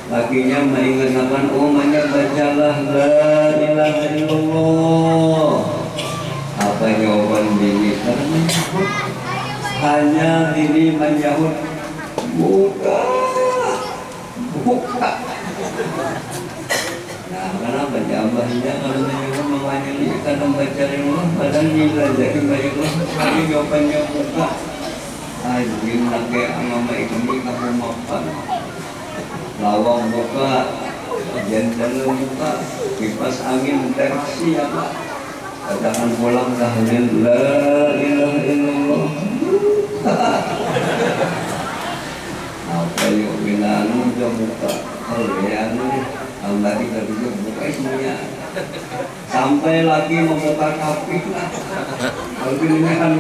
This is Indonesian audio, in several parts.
lakinya mengingatkan umatnya bacalah la ilaha illallah. Apa jawaban bini? Hanya diri menjawab buka. Nah, kenapa jawabnya kalau menjawab mewakili karena membaca Allah padahal nilai jadi banyak lagi jawabannya buka. Ajin nake amama ini kamu makan lawang buka, jendela buka, kipas angin teksi apa? Katakan pulang tahlil la ilaha illallah. Apa yuk binanu udah buka, anu Allah kita duduk buka semuanya. Sampai lagi membuka kapi lah, kalau ini kan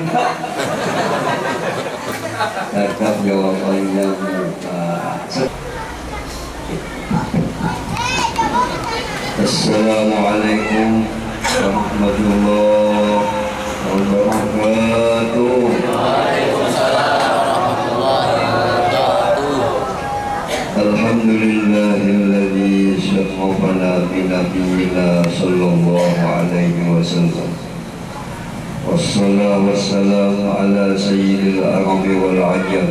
tetap jawabannya buka. Assalamualaikum warahmatullahi wabarakatuh. Alhamdulillahilladzi syarrafana bi nabiyina sallallahu alaihi wasallam. Wassalatu wassalamu ala sayyidil arabi wal ajam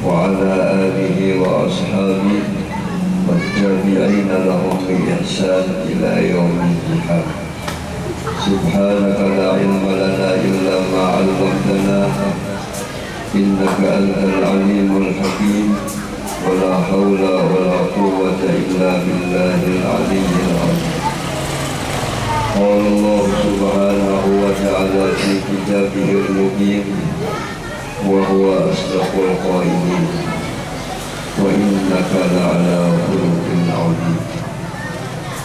wa ala alihi wa ashabihi والتابعين لهم بإحسان إلى يوم القيامة. سبحانك لا علم لنا إلا ما علمتنا إنك أنت العليم الحكيم ولا حول ولا قوة إلا بالله العلي العظيم. قال الله سبحانه وتعالى في كتابه المبين وهو أصدق القائلين وإنك لعلى خلق عظيم.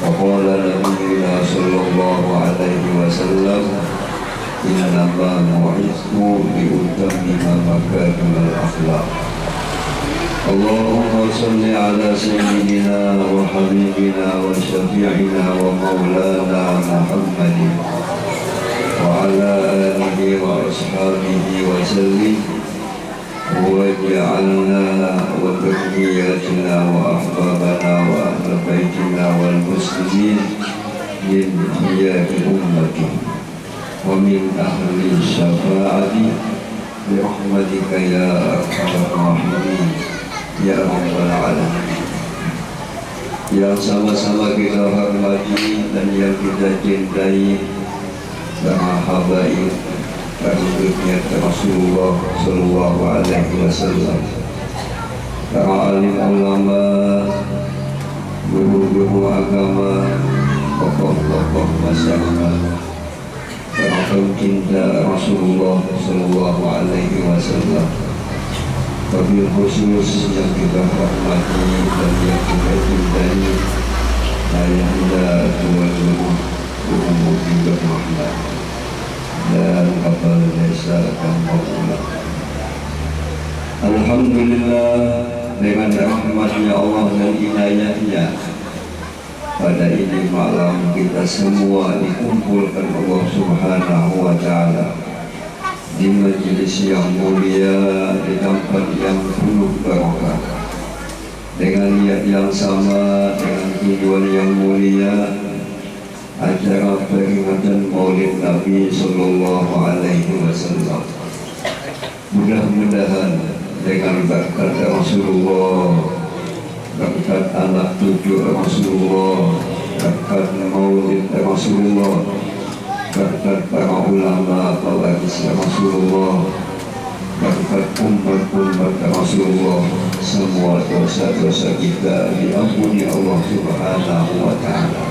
وقال نبينا صلى الله عليه وسلم إنما بعثت لأتمم مكارم الأخلاق. اللهم صل على سيدنا وحبيبنا وشفيعنا ومولانا محمد وعلى آله وأصحابه وسلم واجعلنا وذرياتنا وأحبابنا وأهل بيتنا والمسلمين من خيار أمته ومن أهل الشفاعة برحمتك يا أرحم الراحمين ya Rabbal Alamin. Yang sama-sama kita hormati dan yang kita cintai para habaib Rasulullah Rasulullah Sallallahu Alaihi Wasallam, para alim ulama, guru-guru agama, tokoh-tokoh masyarakat, para pencinta Rasulullah Sallallahu Alaihi Wasallam. Wabil khusus yang kita hormati dan yang kita cintai ayahanda Tuan Guru Muhammad Rahmat dan Kepala Desa Kampung. Alhamdulillah dengan rahmatnya Allah dan inayahnya pada ini malam kita semua dikumpulkan Allah Subhanahu wa Ta'ala di majelis yang mulia, di tempat yang penuh barokah, dengan niat yang sama, dengan tujuan yang mulia, acara peringatan Maulid Nabi Sallallahu Alaihi Wasallam. Mudah-mudahan dengan berkat Rasulullah, berkat anak cucu Rasulullah, berkat Maulid Rasulullah, berkat para ulama pewaris Rasulullah, berkat umat-umat Rasulullah, semua dosa-dosa kita diampuni Allah Subhanahu wa Ta'ala.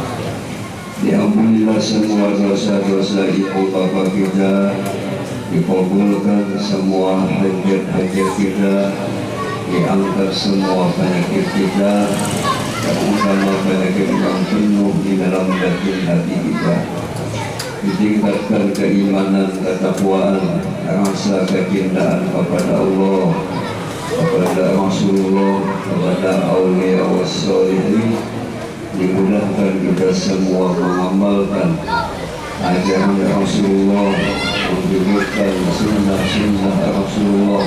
Diampunilah semua dosa-dosa ibu bapa kita, dikabulkan semua hajat-hajat kita, diangkat semua penyakit kita, terutama penyakit yang penuh di dalam hati kita. Ditingkatkan keimanan, ketakwaan, rasa kecintaan kepada Allah, kepada Rasulullah, kepada awliya wassalihin. Dimudahkan kita semua mengamalkan ajaran Rasulullah, menunjukkan sunnah-sunnah Rasulullah,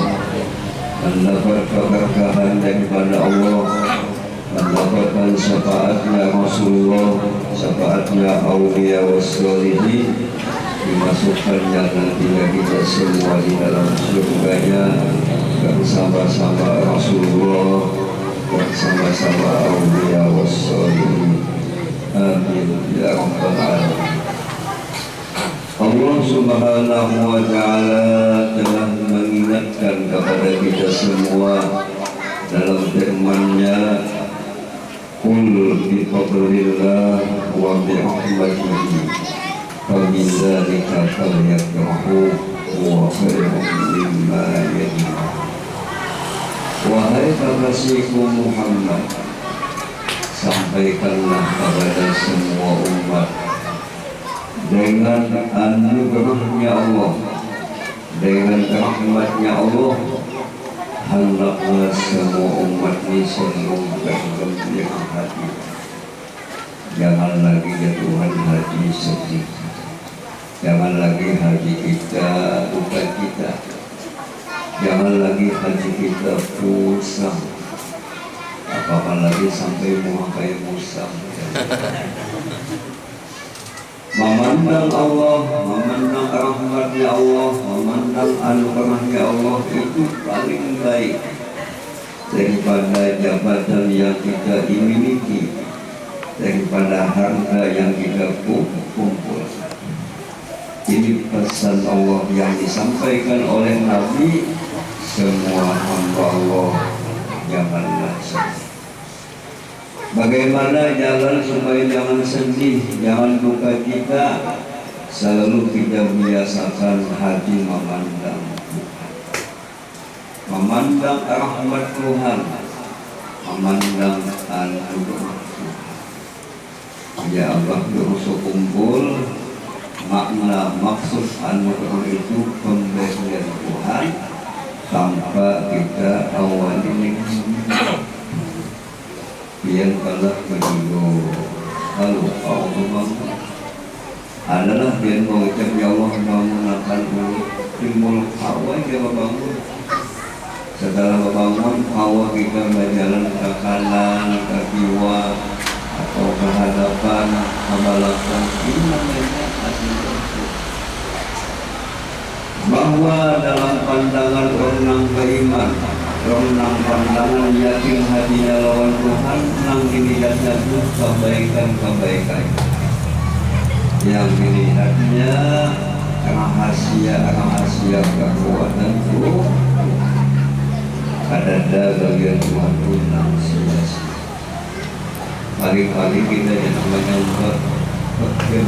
mendapat keberkahan daripada Allah, mendapatkan syafaatnya Rasulullah, syafaatnya awliya wassalihin, dimasukkannya nantinya kita semua di dalam surganya bersama-sama Rasulullah, bersama-sama awliya wassalihin. Amin ya rabbal alamin. Allah subhanahu wa ta'ala telah mengingatkan kepada kita semua dalam firman-Nya, qul bi fadlillah wa bi rahmatihi fa bidzalika falyafrahu wa khairun mimma yajma'un. Wahai kekasihku Muhammad, sampaikanlah kepada semua umat dengan anugerahnya Allah, dengan rahmatnya Allah, hendaklah semua umat ini senang dan gembira hati. Jangan lagi jatuhan hati sedih, jangan lagi hati kita duka kita, jangan lagi hati kita pusing, apalagi sampai memakai musang. Memandang Allah, memandang rahmatnya Allah, memandang anugerahnya Allah itu paling baik daripada jabatan yang kita miliki, daripada harta yang kita kumpul. Ini pesan Allah yang disampaikan oleh Nabi, semua hamba Allah janganlah sedih. Bagaimana jalan supaya jangan sedih, jangan duka cita? Selalu kita biasakan hati memandang Tuhan, memandang rahmat Tuhan, memandang anugerah Tuhan. Ya Allah, berusaha kumpul makna maksud anugerah itu pemberian Tuhan tanpa kita awali dengan yang telah menunggu. Lalu Allah adalah dia mengucap ya Allah bangun akan timbul hawa dia bangun. Setelah bangun hawa kita berjalan ke kanan, ke kiri atau ke hadapan, ke belakang. Ini namanya anugerah. Bahwa dalam pandangan orang beriman, orang pandangan yakin hatinya lawan Tuhan, nang dilihatnya itu kebaikan-kebaikan. Yang dilihatnya rahasia kekuatan Tuhan. Ada bagian Tuhan pun nang sia-sia. Kali-kali kita yang menyangka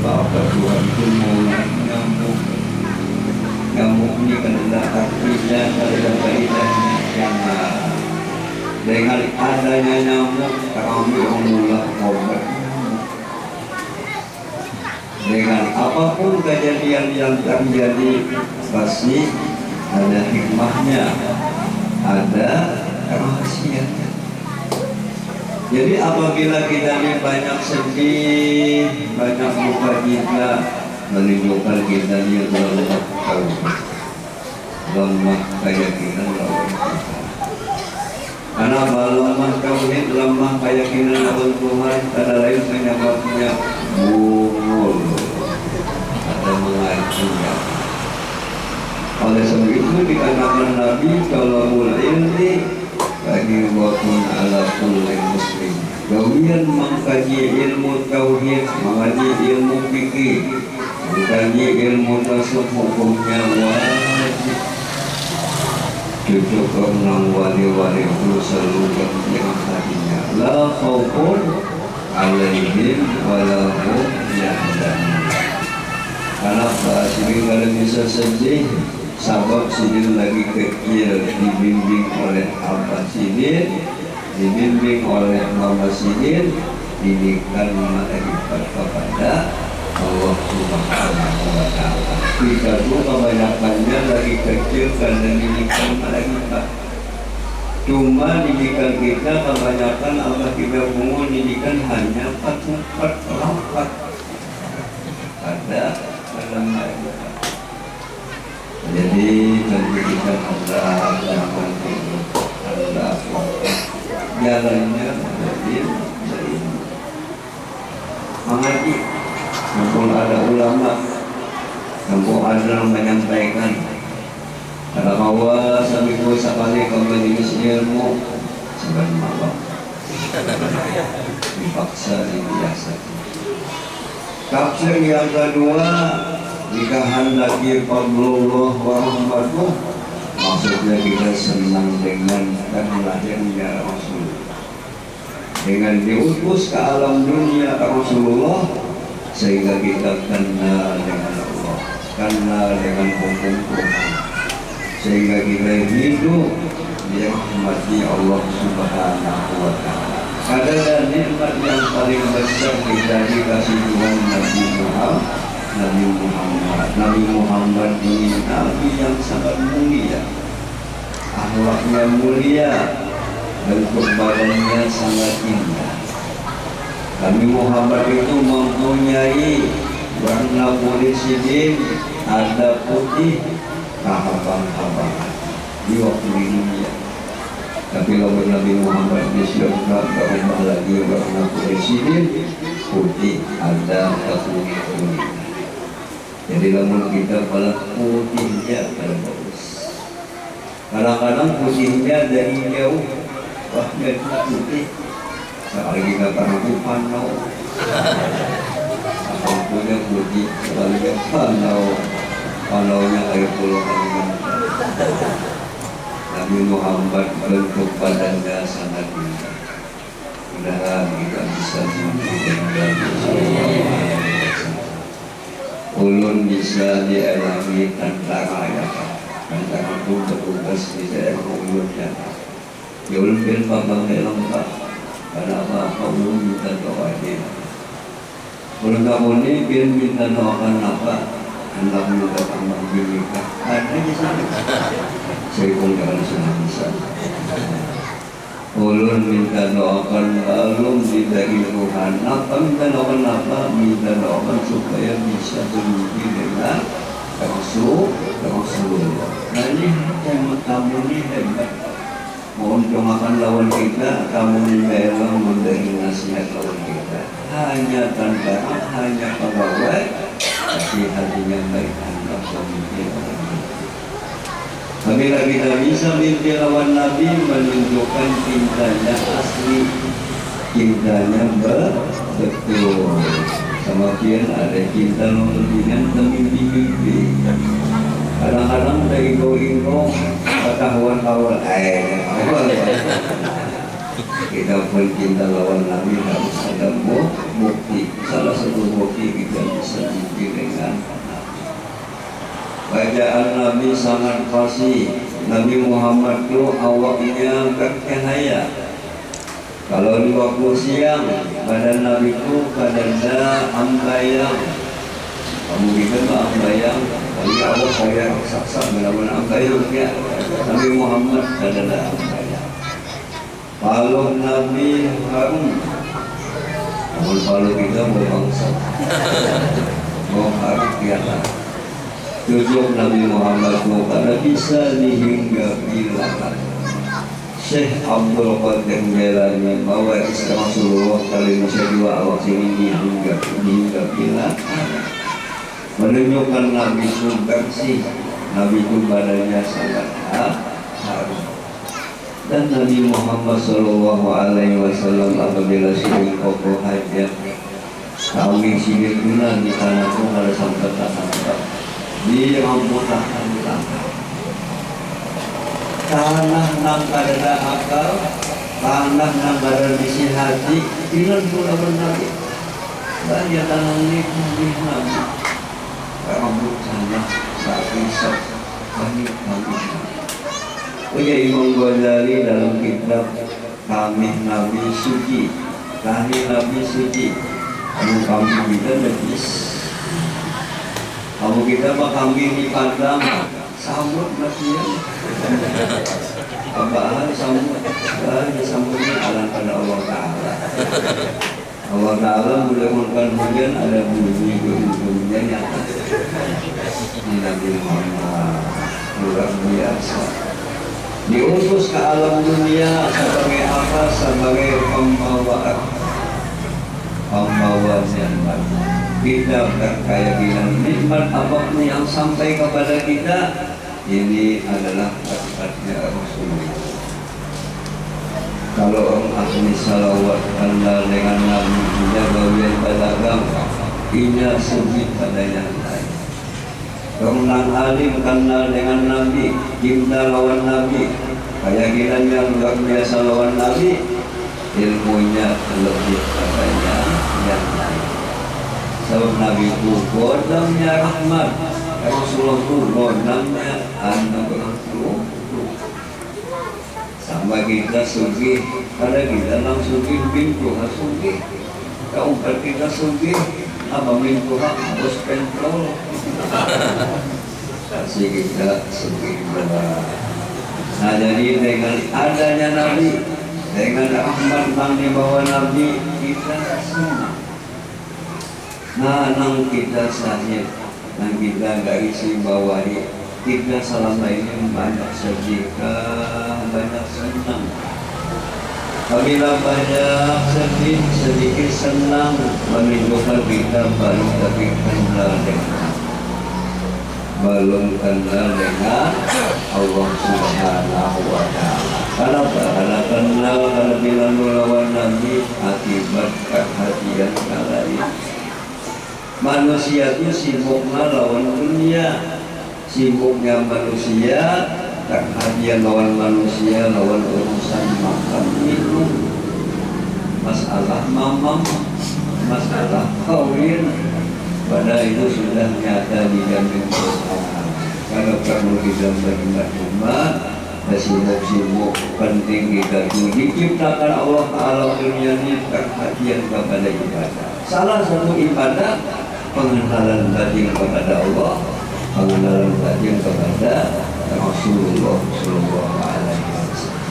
bahwa Tuhan itu mau nyamuk ini kan ada artinya, ada faedahnya. Dengan adanya nyamuk, kami mulai obat. Dengan apapun kejadian yang terjadi, pasti ada hikmahnya, ada rahasianya. Jadi apabila kita ini banyak sedih, banyak duka cita, menunjukkan kita ini lemah tauhid, lemah keyakinan lawan Tuhan. Karena lemah tauhid, lemah keyakinan lawan Tuhan, ada lain penyebabnya bungul, ada mengacunya. Oleh sebab itu dikatakan Nabi kalau ilmi bagi wakun ala kulli muslim. Gawian mengkaji ilmu tauhid, mengkaji ilmu fikih, mengkaji ilmu tasawuf, hukumnya wajib. Cucuk orang wali-wali itu selalu yang hatinya la khaufun alaihim wala hum yahzanun. Karena sini kalau bisa sedih, sabab sidin lagi kecil, dibimbing oleh Abah Sidin, dibimbing oleh Mama Sidin, didikan malaikat kepada Allah Subhanahu wa ta'ala. Kita tuh kebanyakannya lagi kecil karena didikan malaikat. Cuma didikan kita kebanyakan Allah kita mau didikan hanya 4 lapat ada dalam malaikat. Jadi pendidikan Allah jangan tidur, Allah jalannya beriman. mengaji, mumpung ada ulama, mumpung ada yang menyampaikan. Kalau kawa seminggu sekali ke majelis ilmu, jangan malam dipaksa biasa. Tafsir yang kedua, nikahan lagi Fadlullah wa rahmatuh, maksudnya kita senang dengan lahirnya Rasul, dengan diutus ke alam dunia Rasulullah, sehingga kita kenal dengan Allah, kenal dengan hukum Tuhan, sehingga kita hidup dirahmati Allah Subhanahu wa Ta'ala. Adalah nikmat yang paling besar kita dikasih Tuhan Nabi Muhammad ini Nabi yang sangat mulia, akhlaknya mulia, bentuk badannya sangat indah. Nabi Muhammad itu mempunyai warna kulit sidin, ada putih, kahabang-habangan di waktu dunia. Tapi kalau Nabi Muhammad di surga berubah lagi warna kulit sidin, putih, ada kekuning-kuning. Jadi namun kita pada putihnya pada bagus. Kadang-kadang putihnya dari jauh, wah jadi putih. Sekali kita taruh panau, apa punya putih, sekali kita panaunya air pulau Kalimantan. Nabi Muhammad bentuk badannya sangat indah. Mudah-mudahan kita bisa ulun bisa dialami antara itu bertugas di daerah ulunnya. Ya ulun bin Babang lengkap, karena apa ulun minta doanya. Ulun kamu ini bin minta doakan apa? Hendak minta tambah binika. Ada di sana. Saya pun jangan senang bisa. Ulun minta doakan alum dari Tuhan. Apa minta doakan apa? Minta doakan supaya bisa bermimpi dengan Rasulullah. Nah ini yang kamu ini hebat. Mohon doakan lawan kita, kamu ini memang memberi nasihat lawan kita. Hanya tentara, hanya pegawai, tapi hatinya baik anda pemimpin orang kita. Apabila kita bisa mimpi lawan Nabi, menunjukkan cintanya asli, cintanya betul. Sama kian ada cinta dengan mimpi-mimpi. Kadang-kadang dari go-go, kawan-kawan, kita pun cinta lawan Nabi harus ada bukti. Salah satu bukti kita bisa mimpi dengan bacaan Nabi sangat fasih. Nabi Muhammad itu awaknya bercahaya. Kalau di waktu siang, badan Nabi itu badannya ambayang. Kamu kita tak ambayang, tapi awak saya saksa benar-benar ambayang ya. Nabi Muhammad badannya ambayang. Kalau Nabi harum, kalau kita mau bangsa, mau harum kita. Tujuh Nabi Muhammad karena bisa dihinggapi lakat. Syekh Abdul Qadir Jailani bahwa istri Rasulullah kali Indonesia dua awak sini dihinggapi lakat, menunjukkan Nabi itu bersih, Nabi itu badannya sangat harum. Dan Nabi Muhammad Sallallahu Alaihi Wasallam apabila sering kokoh hajat, kami sini guna di tanah pun ada sampai tanah. Di rambutan tanah nang kada akal, tanah nang kada bisi hati, bilang pula benar. Banyak tanah ini di nabi, rambut tanah tak bisa banyak. Punya Imam Ghazali dalam kitab Kami Nabi Suci, kamu kita najis. Kamu kita kambing di kandang, sambut makian. Apaan sambut? Sambutnya alam pada Allah Ta'ala. Allah Ta'ala menurunkan hujan, ada bunyi hujan yang Nabi Muhammad luar biasa. Diutus ke alam dunia sebagai apa? Sebagai pembawa nikmat. Kita berkaya bilang nikmat apapun yang sampai kepada kita, ini adalah berkatnya Rasulullah. Kalau orang ahli salawat kenal dengan Nabi, punya bagian pedagang, punya sujud pada yang lain. Orang alim kenal dengan Nabi, cinta lawan Nabi, keyakinannya luar biasa lawan Nabi, ilmunya lebih katanya yang lain. Sebab Nabi itu godamnya rahmat, Rasulullah itu godamnya anak Rasulullah. Sama kita sugih, ada kita langsung pintu sugih. Kau kita sugih, apa pintu harus kontrol. Kasih kita sugih benar. Nah jadi dengan adanya Nabi, dengan rahmat yang dibawa Nabi, kita senang. Nah, nang kita sahih, nang kita gak isi bawahi, kita selama ini banyak sedih, banyak senang. Apabila banyak sedih, sedikit senang, menunjukkan kita baru tapi kenal dengan belum kenal dengan Allah Subhanahu wa Ta'ala. Karena kenal, karena bilang melawan Nabi, akibat kehadiran kalian. Manusia itu sibuknya lawan dunia, sibuknya manusia, kehadiran lawan manusia, lawan urusan makan minum, masalah mamam, masalah kawin. Pada itu sudah nyata dijamin Tuhan. Kalau perlu kita beriman umat, sibuk-sibuk penting kita diciptakan Allah alam dunia ini perhatian kepada ibadah. Salah satu ibadah pengenalan batin kepada Allah, pengenalan batin kepada Rasulullah Sallallahu Alaihi Wasallam.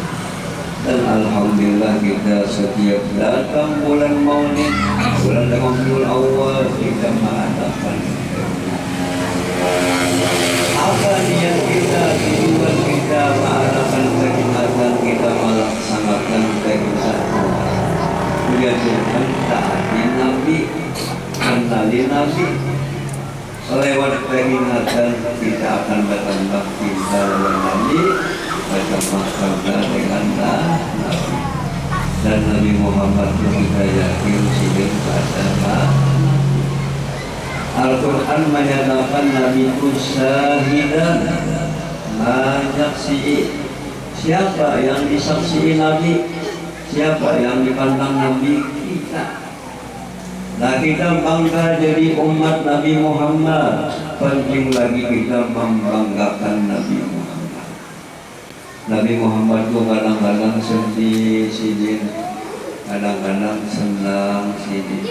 Dan alhamdulillah kita setiap datang bulan Maulid, bulan Rabiul Awal, kita mengadakan apa niat kita, tujuan kita mengadakan kegiatan kita melaksanakan kegiatan menjadikan taati Nabi, kenali Nabi. Lewat peringatan kita akan bertambah cinta dengan Nabi, bertambah cinta dengan Nabi. Dan Nabi Muhammad itu kita yakin sidik pada Al-Quran menyatakan Nabi itu syahidan, menyaksi. Siapa yang disaksikan Nabi? Siapa yang dipandang Nabi? Kita. Nah kita bangga jadi umat Nabi Muhammad. Penting lagi kita membanggakan Nabi Muhammad. Nabi Muhammad itu kadang-kadang sedih, kadang-kadang senang, sedih.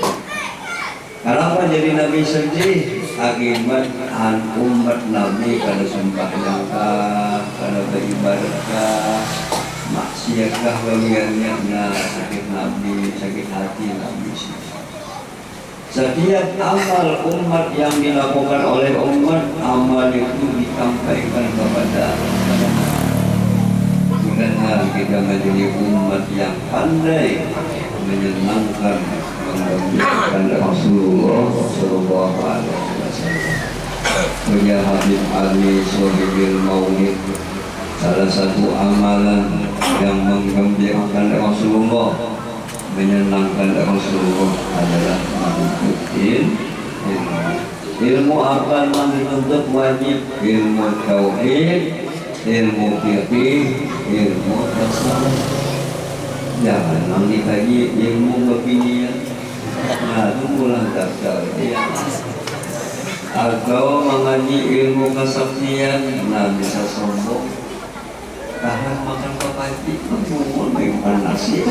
Kenapa jadi Nabi sedih? Akibat umat Nabi kada sembahyang kah, kada beribadah kah, maksiat kah bagiannya. Nah sakit Nabi, sakit hati Nabi. Setiap amal umat yang dilakukan oleh umat, amal itu disampaikan kepada mudah-mudahan kita menjadi umat yang pandai menyenangkan, menggembirakan Rasulullah Sallallahu Alaihi Wasallam. Punya Habib Ali Sohibil Maulid, salah satu amalan yang menggembirakan Rasulullah, menyenangkan Rasulullah adalah menuntut ilmu. Ilmu apa yang dituntut wajib? Ilmu tauhid, ilmu fikih, ilmu tasawuf. Jangan nanti lagi ilmu kepinian. Nah itu mulai daftar dia. Atau mengaji ilmu kesaksian, nah bisa sombong. Tahan makan papati, makan nasi.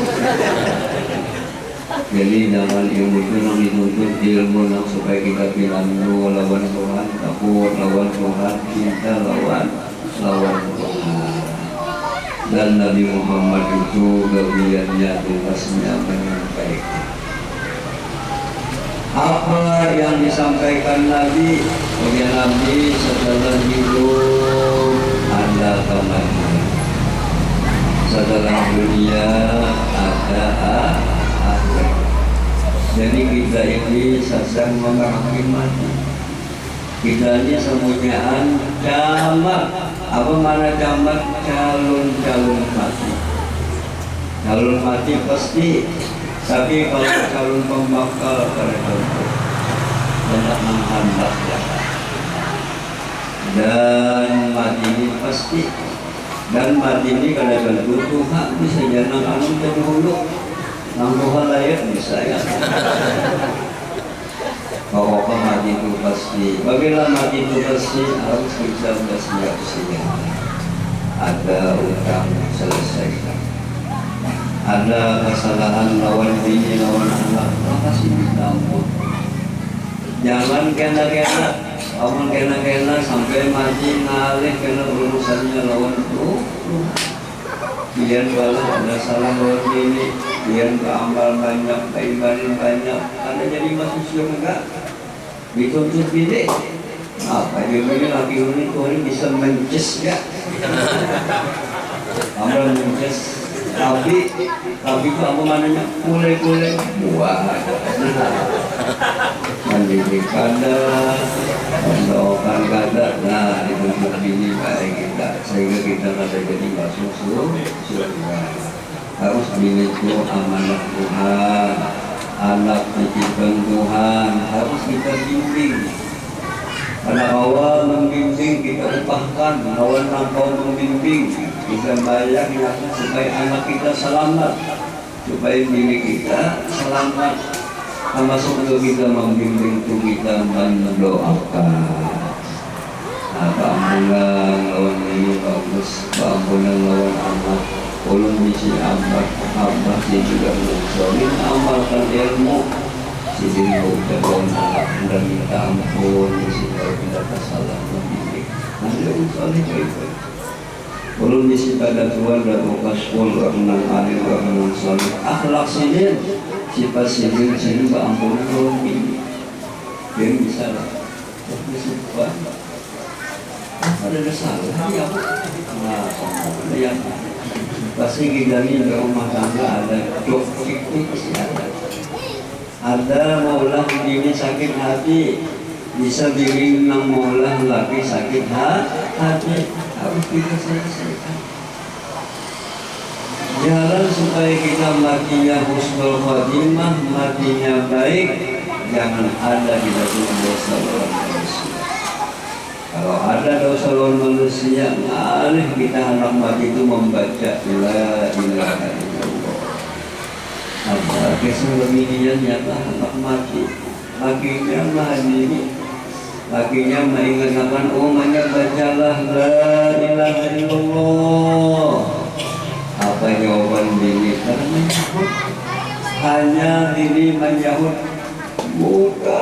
Jadi jangan ilmu itu yang dituntut ilmu yang supaya kita bilang lawan Tuhan, takut lawan Tuhan, cinta lawan Tuhan. Dan Nabi Muhammad itu bagiannya tugasnya menyampaikan. Apa yang disampaikan Nabi? Bagian Nabi setelah hidup ada kematian. Setelah dunia ada akhirat. Jadi kita ini sedang memahami mati. Kita ini semuanya camat. Apa mana camat? Calon-calon mati. Calon mati pasti. Tapi kalau calon pembakal pada contoh banyak menghambat ya. Dan mati ini pasti. Dan mati ini kada contoh Tuhan bisa jangan anu jadi hulu. Nangguhan layak bisa ya. Pokoknya mati itu pasti. Bagilah mati itu pasti harus kita bersiap siap. Ada utang selesaikan. Ada kesalahan lawan bini lawan anak, kasih ditampung. Jangan kena-kena, aman kena-kena sampai mati ngalih kena urusannya lawan itu. Biar kalau ada salah lawan bini, biar keamal banyak, keimanan banyak, ada jadi masuk surga. Dituntut bini, apa dia bini laki ini tuh bisa mences ya? Amal mences. Tapi itu apa mananya kule-kule buah mendidik kada mendoakan kada. Nah itu begini baik kita sehingga kita kada jadi masuk surga. Harus bini itu amanah Tuhan, anak titipan Tuhan, harus kita bimbing. Pada awal membimbing kita upahkan, awal nampau membimbing kita bayarnya supaya anak kita selamat, supaya diri kita selamat. Termasuk untuk kita membimbing itu kita mendoakan. Ampunan lawan ini bagus, ampunan lawan anak, ulun bisi amat, amat sih juga mensolin amalkan ilmu. Jadi kita anak dan minta ampun, supaya tidak salah membimbing. Nanti mensolin baik-baik. Ulun bisi pada Tuhan dan mukasul rahman alim rahman soleh. Akhlak sini, sifat sini ampunan ulun ini. Dia bisa lah. Bisa ada salah ya. Nah, yang pasti kita ini rumah tangga ada dok itu pasti ada. Ada maulah ini sakit hati, bisa diri nang maulah lagi sakit hati, harus kita selesaikan. Jalan supaya kita matinya husnul khotimah, matinya baik, jangan ada di dalam dosa lawan manusia. Kalau ada dosa lawan manusia, aneh kita anak mati itu membaca la ilaha illallah. Apa kisah lebihnya nyata anak mati, lakinya mahadiri, lakinya mengingatkan umatnya bacalah la ilaha illallah. Apa jawaban bini? Karena menyahut, hanya diri menyahut buka.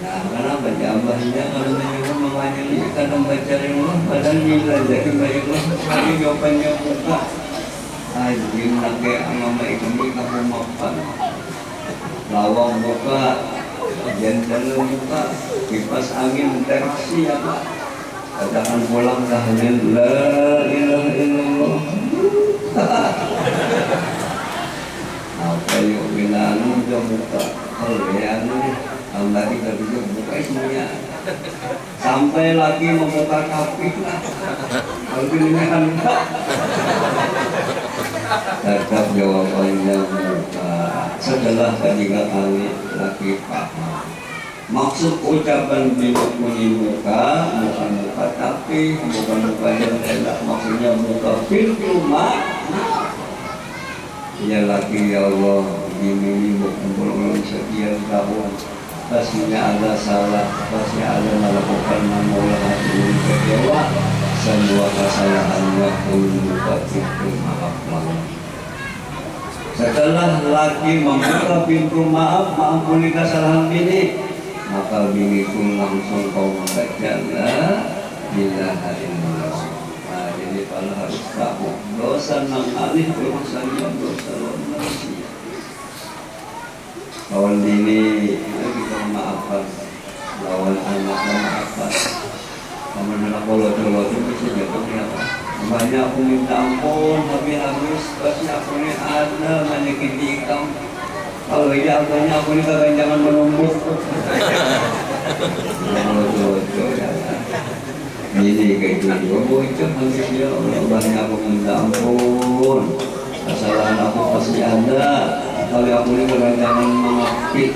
Nah, kenapa jambahnya kalau menyahut mengajari kadang baca Allah, padahal nilai jadi baik Allah, tapi jawabannya buka. Anjing nake amama ini kamu makan, lawang buka, jendela buka, kipas angin teksi apa? Katakan pulang tahlil la ilaha illallah. Apa yuk bila anu jauh buka, kalau ya anu nih, Allah kita bisa buka semuanya. Sampai lagi membuka kafir lah. Kalau pilihnya kan enggak. Tetap jawabannya buka. Setelah ketiga kali lagi paham. Maksud ucapan bini muka, bukan muka tapi, bukan muka yang enak, maksudnya muka pintu ya lagi ya Allah, bini bukan belum sekian tahun, pastinya ada salah, pasti ada melakukan manulah hati kecewa, semua kesalahannya pun muka pintu maaf Allah. Setelah laki membuka pintu maaf, mengampuni kesalahan bini, maka bini pun langsung kau membaca la ilaha illallah. Nah, jadi kalau harus tahu dosa nang alih urusannya dosa lawan manusia. Lawan bini kita maafkan, lawan anak maafkan. Kamu nak kolot-kolot itu bisa jatuhnya apa? banyak aku minta ampun habis pasti aku ini ada menyakiti kamu. Kalau iya banyak aku ini kagak jangan menumbuk. Ini kayak gitu bocor nanti dia banyak aku minta ampun. Kesalahan aku pasti ada. Kalau aku ini kagak jangan mengapit.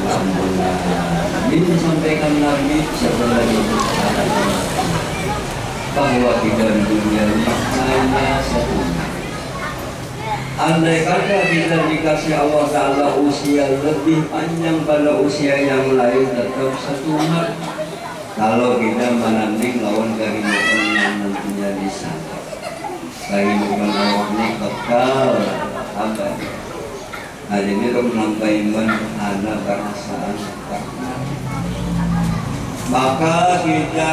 Alhamdulillah. Ini disampaikan Nabi sebenarnya bahwa kita di dunia ini hanya satu. Andai kata kita dikasih Allah Ta'ala usia lebih panjang pada usia yang lain, tetap satu umat. Kalau kita menanding lawan kehidupan yang nantinya di sana, kehidupan Allah ini kekal abadi. Hari ini kalau menampaikan ada perasaan karena maka kita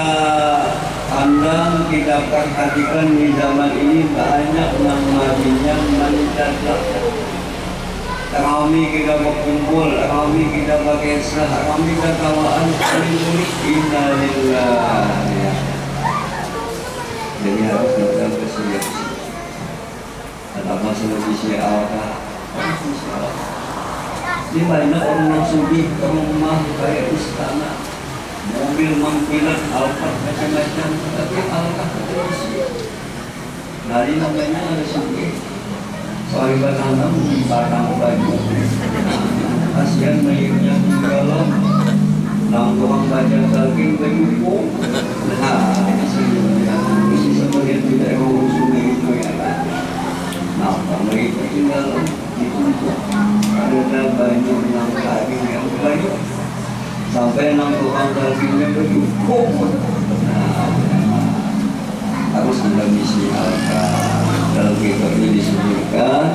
pandang, kita perhatikan di zaman ini banyak namanya mendadak. Kami kita berkumpul, kami kita berkesah, kami kita tawaan, innalillah. Jadi harus kita bersiap-siap. Ada masalah di siapa? Ini banyak orang yang sudi ke rumah kayak istana, mobil mengkilat, Alphard macam-macam, tapi alangkah terus. Dari namanya ada sudi. Soal bertanam di batang baju, kasihan mayatnya di dalam, nanggung baca daging baju. Nah, ini sebagian tidak mau sungai itu ya kan. Nah, mereka di dalam ditumpuk, ada banyak yang daging yang banyak, sampai nanggung dagingnya baju. Nah, harus ada misi alka. Dalam kitab ini disebutkan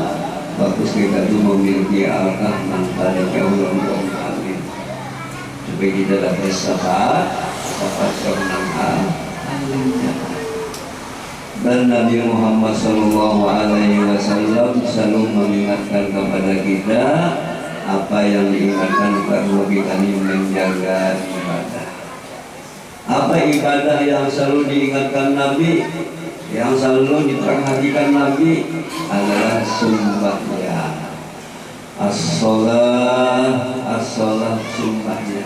bagus kita itu memiliki alka nanti jauh alim supaya kita dapat sahabat seorang alimnya. Dan Nabi Muhammad SAW selalu mengingatkan kepada kita apa yang diingatkan karena kita ini menjaga ibadah. Apa ibadah yang selalu diingatkan Nabi, yang selalu diperhatikan Nabi adalah sumbahnya. As-sholah sumbahnya.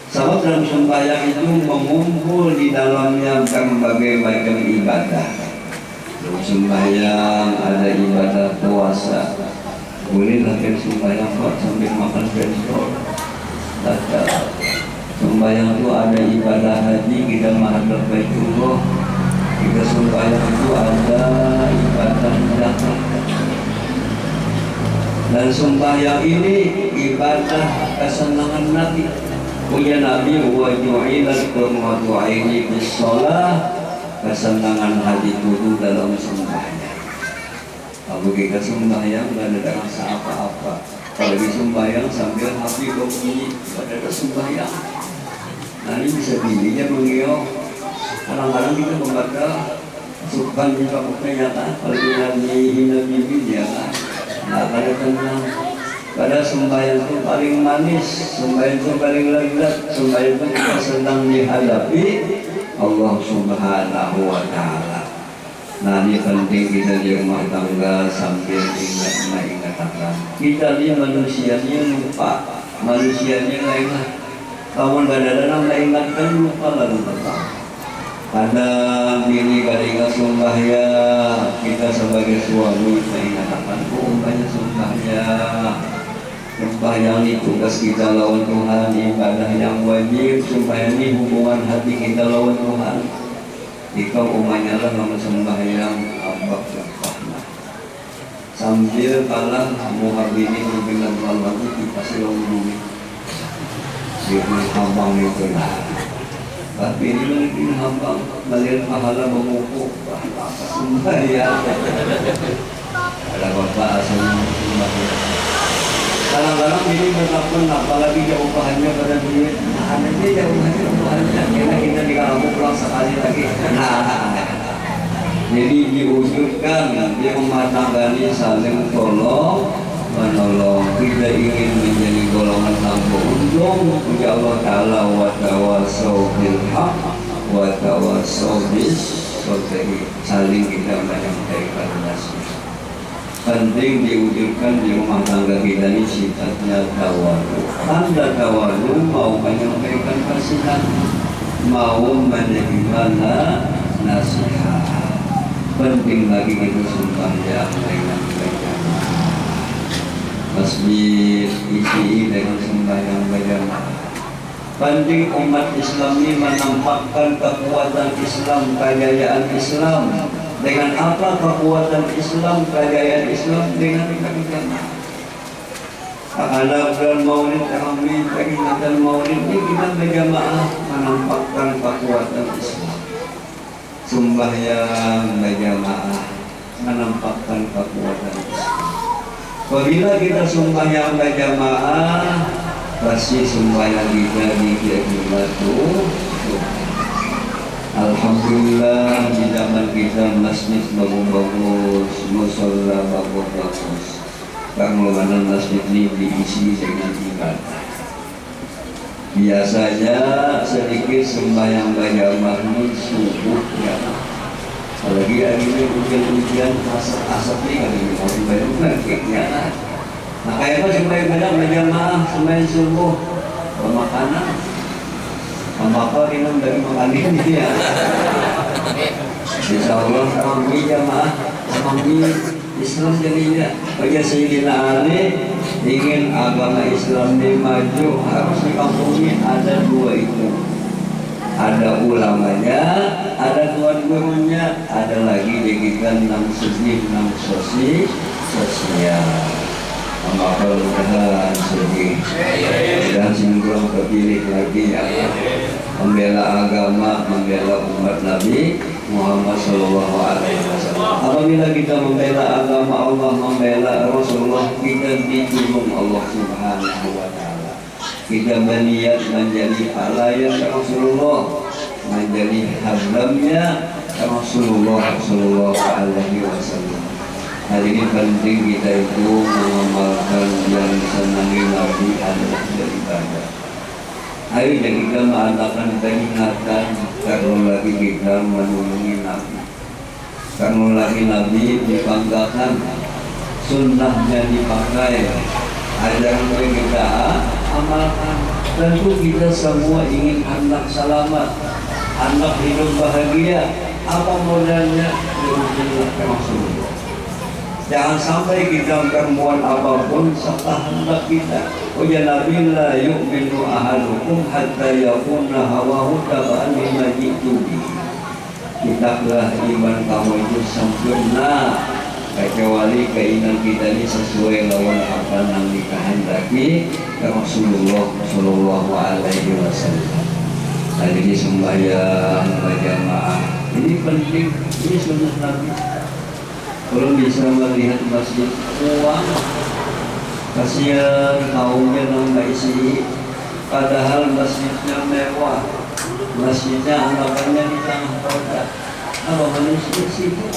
Sebab dalam sembahyang itu mengumpul di dalamnya berbagai macam ibadah. Dalam sembahyang ada ibadah puasa. Boleh latihan sembahyang sambil makan pentol. Sembahyang itu ada ibadah haji, kita menghadap Baitullah. Kita sembahyang itu ada ibadah zakat. Dan sembahyang ini ibadah kesenangan Nabi. Punya Nabi wa ju'ilat qurratu aini bis shalah, kesenangan hati itu dalam sembahyang. Kalau kita sembahyang tidak ada rasa apa-apa. Kalau di sembahyang sambil hati berbunyi pada sembahyang. Nah ini bisa dilihatnya mengiok. Kadang-kadang kita membaca sukan juga buktinya kan. Kalau kita dihina bibir ya kan. Nah pada tenang. Pada sembahyang itu paling manis, sembahyang itu paling lezat, sembahyang itu kita sedang dihadapi Allah Subhanahu wa Ta'ala. Nah ini penting kita di rumah tangga sambil ingat akan. Kita ini manusianya lupa, manusianya lainlah. Kamu kadang-kadang ingatkan lupa lalu tetap. Kadang ini ketika sembahyang kita sebagai suami mengingatkan umpamanya sembahyang. Sembahyang ini tugas kita lawan Tuhan, ibadah yang wajib. Sembahyang ini hubungan hati kita lawan Tuhan. Jika umatnya lah nama sembahyang abad berpahna sambil kalah muhabini berbilang malam itu pasti lawan bumi dengan hambang itu lah. Tapi ini mungkin hambang melihat pahala memupuk pahala sembahyang. Ada bapak asalnya sembahyang. Kadang-kadang ini berlaku apalagi jauh upahannya pada duit. Nah, nanti jauh upahannya karena kita dikamu pulang sekali lagi. Nah, jadi diwujudkan dia rumah tangga ini saling tolong menolong. Tidak ingin menjadi golongan tanpa untung. Ya Allah Ta'ala wa tawassaw bil haqq wa tawassaw bis sabri, saling kita menyampaikan nasihat. Penting diwujudkan di rumah tangga kita ini sifatnya tawadu. Tanda tawadu mau menyampaikan nasihat, mau menerima nasihat. Penting lagi kita sembahyang dengan berjamaah. Masjid isi dengan sembahyang berjamaah. Penting umat Islam ini menampakkan kekuatan Islam, kejayaan Islam. Dengan apa kekuatan Islam, kejayaan Islam? Dengan berjamaah. Ada bulan Maulid kami peringatan Maulid ini kita berjamaah menampakkan kekuatan Islam. Sembahyang berjamaah menampakkan kekuatan Islam. Apabila kita sembahyang berjamaah, pasti sembahyang kita dikira alhamdulillah di zaman kita masjid bagus-bagus, mushola bagus-bagus. Karena masjid ini diisi dengan ibadah. Biasanya sedikit sembahyang berjamaah ini subuh ya. Apalagi hari ini hujan-hujan asap-asap ini kan ini mau dibayar. Nah kayak apa sembahyang berjamaah, sembahyang subuh, makanan. Apa minum dari makanan ya. Insya Allah kami jamaah, kami Islam jadinya. Bagi Sayyidina Ali ingin agama Islam ini maju, harus di kampung ini ada dua itu. Ada ulamanya, ada tuan gurunya, ada lagi didikan enam segi, enam sosial. Maka mudah-mudahan sedih dan singgung kepilih lagi ya. Membela agama, membela umat Nabi Muhammad Sallallahu Alaihi Wasallam. Apabila kita membela agama Allah, membela Rasulullah, kita ditolong Allah Subhanahu Wa Taala. Kita berniat menjadi pelayan Rasulullah, menjadi hablamnya Rasulullah Sallallahu Alaihi Wasallam. Hari ini penting kita itu mengamalkan yang disenangi Nabi adalah beribadah. Ayo kita mengatakan peringatan karena lagi kita menolongi Nabi. Karena lagi Nabi dibanggakan, sunnahnya dipakai, ajaran yang kita amalkan. Tentu kita semua ingin anak selamat, anak hidup bahagia. Apa modalnya? Diujilah Rasulullah. Jangan sampai kita perempuan apapun serta hendak kita. Oh ya Nabi la yu'minu ahadukum hatta yakuna hawahu taba'an lima jitu. Kitablah iman kamu itu sempurna kecuali keinginan kita ini sesuai lawan apa yang dikehendaki Rasulullah Sallallahu Alaihi Wasallam. Nah ini sembahyang berjamaah ini penting, ini sunnah Nabi. Kalau bisa melihat masjid uang, kasihan kaumnya nambah isi. Padahal masjidnya mewah, masjidnya anggapannya di tengah kota. Kalau manusia sibuk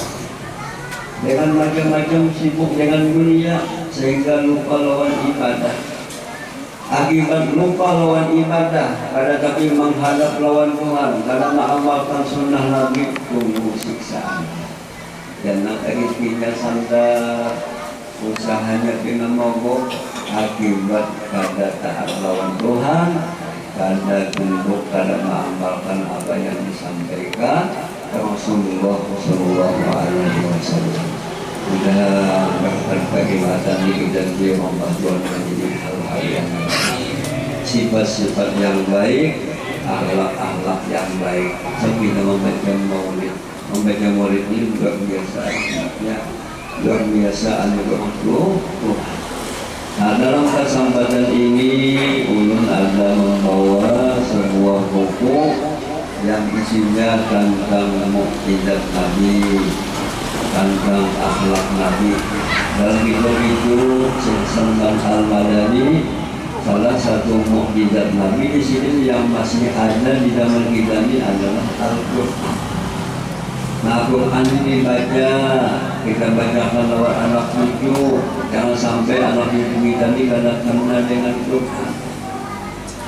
dengan macam-macam, sibuk dengan dunia sehingga lupa lawan ibadah. Akibat lupa lawan ibadah, pada tapi menghadap lawan Tuhan, karena mengamalkan sunnah Nabi, tunggu siksaan. Dan nanti tinggal sandar, usahanya kena mogok akibat kada taat lawan Tuhan, kada tunduk, kada mengamalkan apa yang disampaikan Rasulullah Sallallahu Alaihi Wasallam. Sudah berkegiatan ini dan dia membantu menjadi hal-hal yang sifat-sifat yang baik, akhlak-akhlak yang baik. Sebelum membaca maulid. Membaca maulid ini luar biasa, ya, luar biasa anugerah Tuhan. Nah dalam kesempatan ini ulun ada membawa sebuah buku yang isinya tentang mukjizat Nabi, tentang akhlak Nabi. Dalam kitab itu Salman Al-Madani, salah satu mukjizat Nabi di sini yang masih ada di zaman kita ini adalah Al-Quran. Nah Quran ini baca, kita bacakan lewat anak cucu, jangan sampai anak cucu kita ini kada kenal dengan Quran.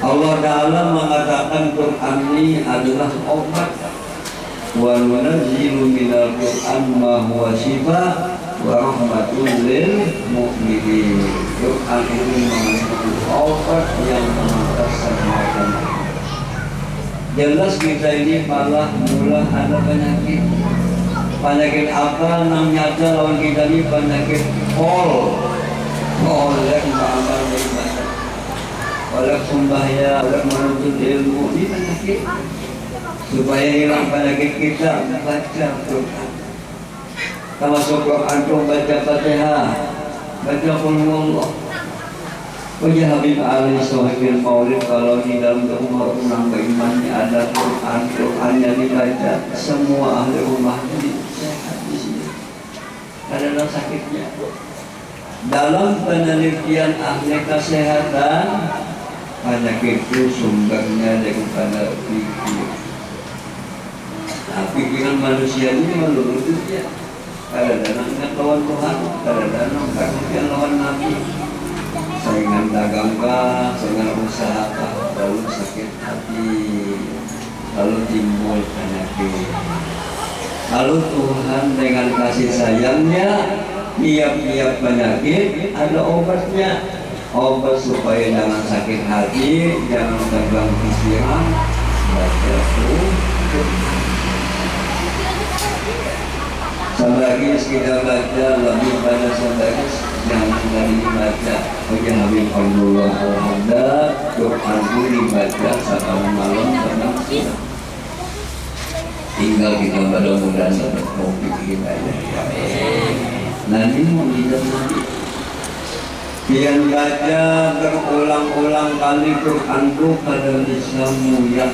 Allah Ta'ala mengatakan Quran ini adalah obat. Wa nunazzilu minal Qur'an ma huwa shifa wa rahmatul lil mu'minin. Quran ini mengandung obat yang mengatasi semua penyakit. Jelas kita ini malah mula ada penyakit. Penyakit apa namanya lawan kita ini? Penyakit oleh amal ibadah, oleh sembahyang, oleh menuntut ilmu. Ini penyakit. Supaya hilang penyakit kita, baca Quran. Termasuk Quran itu baca Fatihah, baca Qul Huwallah. Wajah Habib Ali Sohibul Maulid, kalau di dalam rumah berimannya ada Qurannya dibaca, semua ahli rumahnya sehat di sini. Adalah sakitnya. Dalam penelitian ahli kesehatan, penyakit itu sumbernya daripada pikir. Nah, pikiran manusia ini menurut dia. Kadang-kadang ingat lawan Tuhan, kadang-kadang kadang lawan Nabi. Saingan dagang kah, saingan usaha kah, lalu sakit hati, lalu timbul penyakit. Lalu Tuhan dengan kasih sayangnya, tiap-tiap penyakit ada obatnya. Obat supaya jangan sakit hati, jangan tegang pikiran, baca Quran. Sampai kita baca lebih pada sampai jangan dari baca wajah Habib Allah Alhamdulillah Quran itu dibaca saat malam tenang sudah. Tinggal kita mudah-mudahan dapat topik kita ya. Nanti mau kita nanti yang baca berulang-ulang kali Quran itu pada bisa mulia.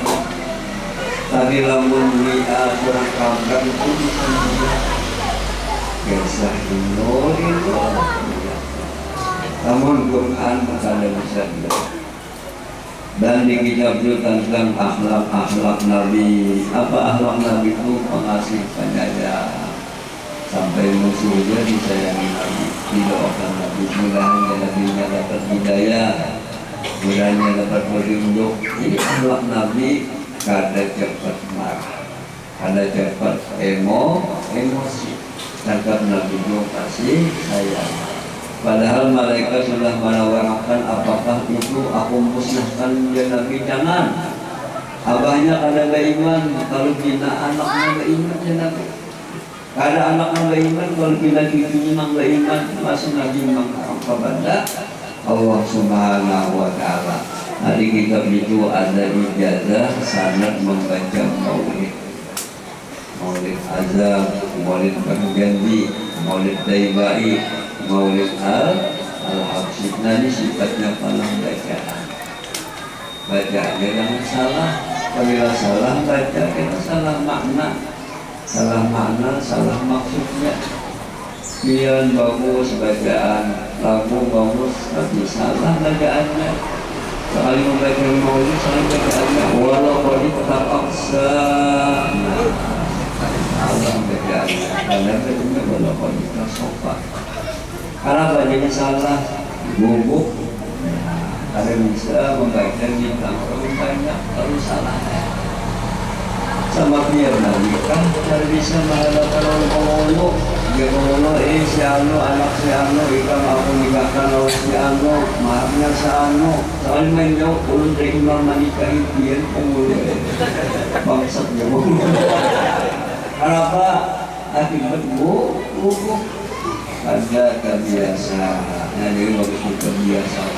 Tadi lamun dia kurang kabar itu bisa mulia. Kisah Indo namun Quran ada bisa. Dan di kitab itu tentang akhlak Nabi. Apa akhlak Nabi itu? Pengasih, penyayang, sampai musuhnya disayangi Nabi, didoakan Nabi, mudah-mudahan Nabinya dapat hidayah, mudah-mudahan dapat petunjuk. Ini akhlak Nabi. Kada cepat marah, kada cepat emosi. Cakap Nabi itu kasih sayang. Padahal mereka sudah menawarkan apakah itu aku musnahkan dia Nabi, jangan. Abahnya kada beriman, kalau bina anaknya beriman dia Nabi. Kada anaknya beriman, kalau bina cucunya nang beriman, masih Nabi mengharap kepada Allah Subhanahu wa Ta'ala. Hari kitab itu ada ijazah sanad membaca maulid. Maulid azab, maulid berjanji, maulid daibai, maulid al-habsib. Nah, ini sifatnya paling bacaan. Bacaannya jangan salah. Apabila salah baca, kita salah makna, salah maksudnya. Biar bagus bacaan, lagu bagus, tapi salah bacaannya. Sekali membaca maulid, salah bacaannya. Walau kalau terpaksa. Allah bacaannya, karena kita walaupun kita sopan. Karena bacanya salah, bubuk, ada bisa membaca di belakang banyak, lalu salah. Sama dia Nabi kan, tidak bisa mengadakan orang-orang. Dia ngomong, si Anu, anak si Anu, ikan aku nikahkan oleh si Anu, maafnya si Anu. Soalnya menjauh, ulun dari imam manikah impian, pemulih. Bangsat dia ngomong. Kenapa? Akibat bubuk. Ada kebiasaan. Nah, jadi bagus kebiasaan.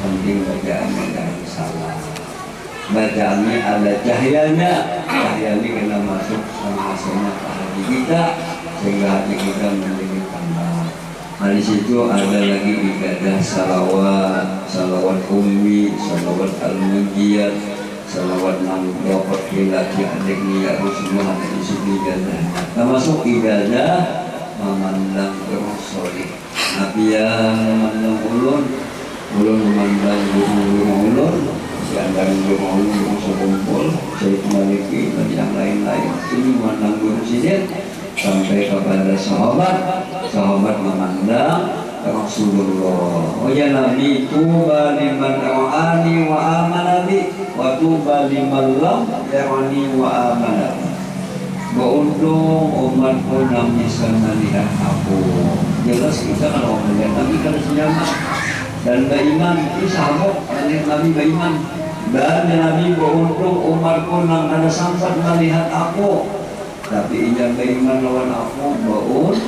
Penting bacaannya jangan salah. Bacaannya ada cahayanya. Cahaya ini kena masuk sama hasilnya ke hati kita, sehingga hati kita menjadi tambah. Nah, di situ ada lagi ibadah salawat ummi, salawat al-mujiyat, salawat nangkot hilaki adiknya semua ada di situ ibadahnya. Termasuk ibadah memandang Rasul. Nabi yang memandang ulun memandang ulun, si antara ulun sekumpul, Syekh Maliki dan yang lain-lain. Ini memandang guru sidin sampai kepada sahabat memandang Rasulullah. Oh ya Nabi, tuba liman ra'ani wa amana bi, wa tuba liman lam yarani wa amana bi. Beruntung umatku yang bisa melihat aku. Jelas kita kalau melihat Nabi kan senyaman dan beriman, itu sahabat melihat Nabi beriman. Dan Nabi beruntung umatku yang ada sempat melihat aku, tapi ia beriman lawan aku beruntung.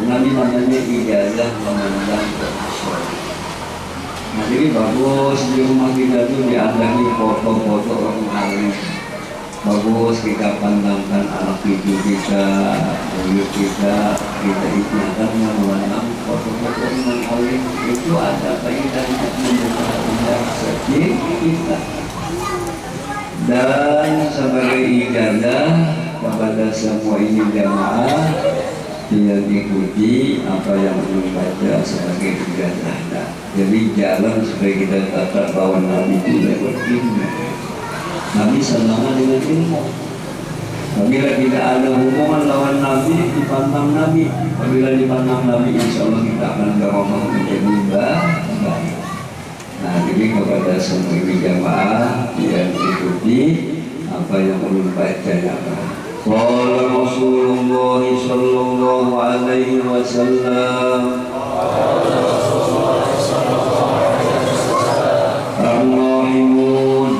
Nabi namanya ijazah memandang ke Rasul. Nah jadi bagus di rumah kita tuh diandahi foto-foto orang alim. Bagus kita pandangkan anak cucu kita, buyut kita ingatkan mengenang foto-foto orang alim. Itu ada faedahnya menjaga rezeki kita. Dan sebagai ijazah kepada semua ini jamaah, dia ikuti apa yang membaca sebagai ijazah. Jadi jalan supaya kita tetap lawan Nabi itu lewat ilmu. Nabi senang dengan ilmu. Apabila tidak ada hubungan lawan Nabi, dipandang Nabi. Apabila dipandang Nabi, insya Allah kita akan berubah menjadi baik. Nah, jadi kepada semua ini jamaah yang ikuti apa yang ulun baca ya Pak. Qala Rasulullah sallallahu alaihi wasallam, Ar-Rahimun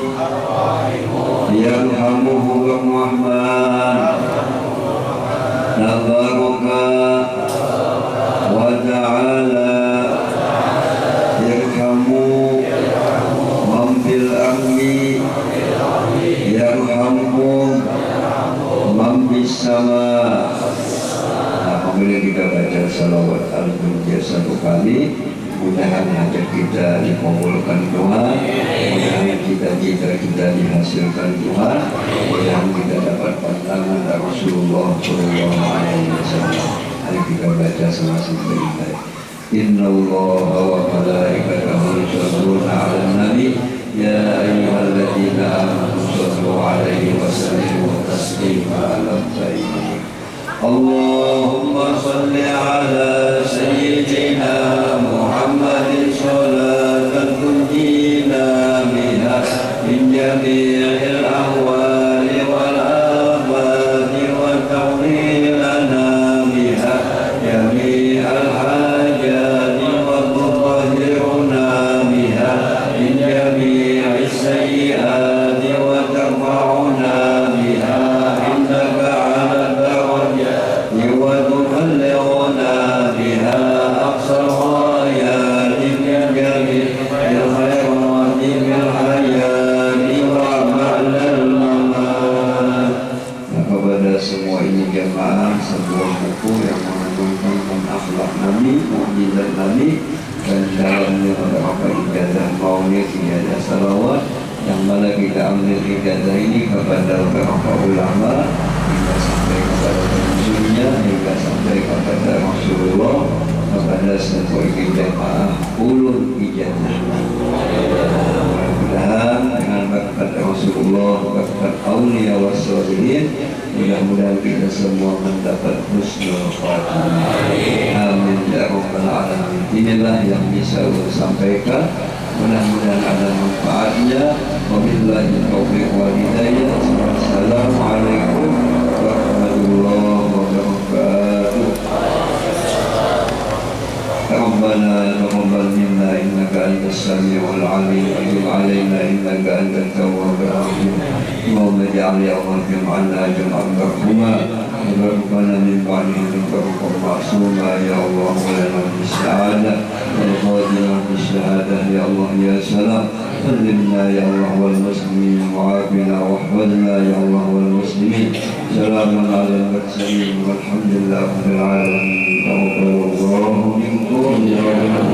yarhamuhur Rahman tabaraka wa ta'ala yarhamu man fil ardi yarhamuhum man bis sama. Apabila kita baca salawat al-Fatiha satu kali, mudah-mudahan hajat kita dikabulkan Tuhan, mudah-mudahan cita-cita kita dihasilkan Tuhan, mudah-mudahan kita dapat pandangan dari Rasulullah Sallallahu Alaihi Wasallam. Mari kita baca sama-sama baik-baik. Inna Allaha wa malaikatahu yusholluna 'alan nabi ya ayyuhalladzina amanu shollu 'alaihi wa sallimu taslima ala sayyidina. Allahumma shalli ala sayyidina Muhammadin sholatan tunjina biha min jami'il ahwali wal afati wa tawilana biha jami'al hajati wa tutahhiruna biha min jami'is sayyiati wa tarfa'una biha indaka 'ala وتبلغنا بها أقصى الغايات من جميع الخيرات بالحياة وبعد الممات. Kepada semua ini jamaah, sebuah buku yang mengandung akhlak Nabi, mukjizat Nabi, dan dalamnya beberapa ijazah maulid, ijazah salawat yang mana kita ambil ijazah ini kepada beberapa ulama hingga sampai kepada penunjuknya, hingga sampai kepada Rasulullah, kepada semua jamaah ulul ijazah. Mudah-mudahan dengan berkat Rasulullah, berkat aulia wassalihin, mudah-mudahan kita semua mendapat husnul khatimah. Amin ya rabbal alamin. Inilah yang bisa saya sampaikan. Mudah-mudahan ada manfaatnya. Wabillahi taufiq wal hidayah. Assalamualaikum warahmatullahi wabarakatuh. Rabbana taqabbal minna innaka antas samiul alim wa tub alaina innaka antat tawwabur rahim. Allahumma ij'al ya Allah jam'ana jam'an marhuma wa barikna min ba'dihi barokah ma'suma ya Allah wa lana bis-sa'adah wal qadira bis-syahadah ya Allah ya salam. Sallimna ya Allah wal muslimin wa'afina wahfadna ya Allah wal muslimin. Salamun ala al-mursalin walhamdulillahi rabbil alamin. Taqabbalallahu minkum ya Allah.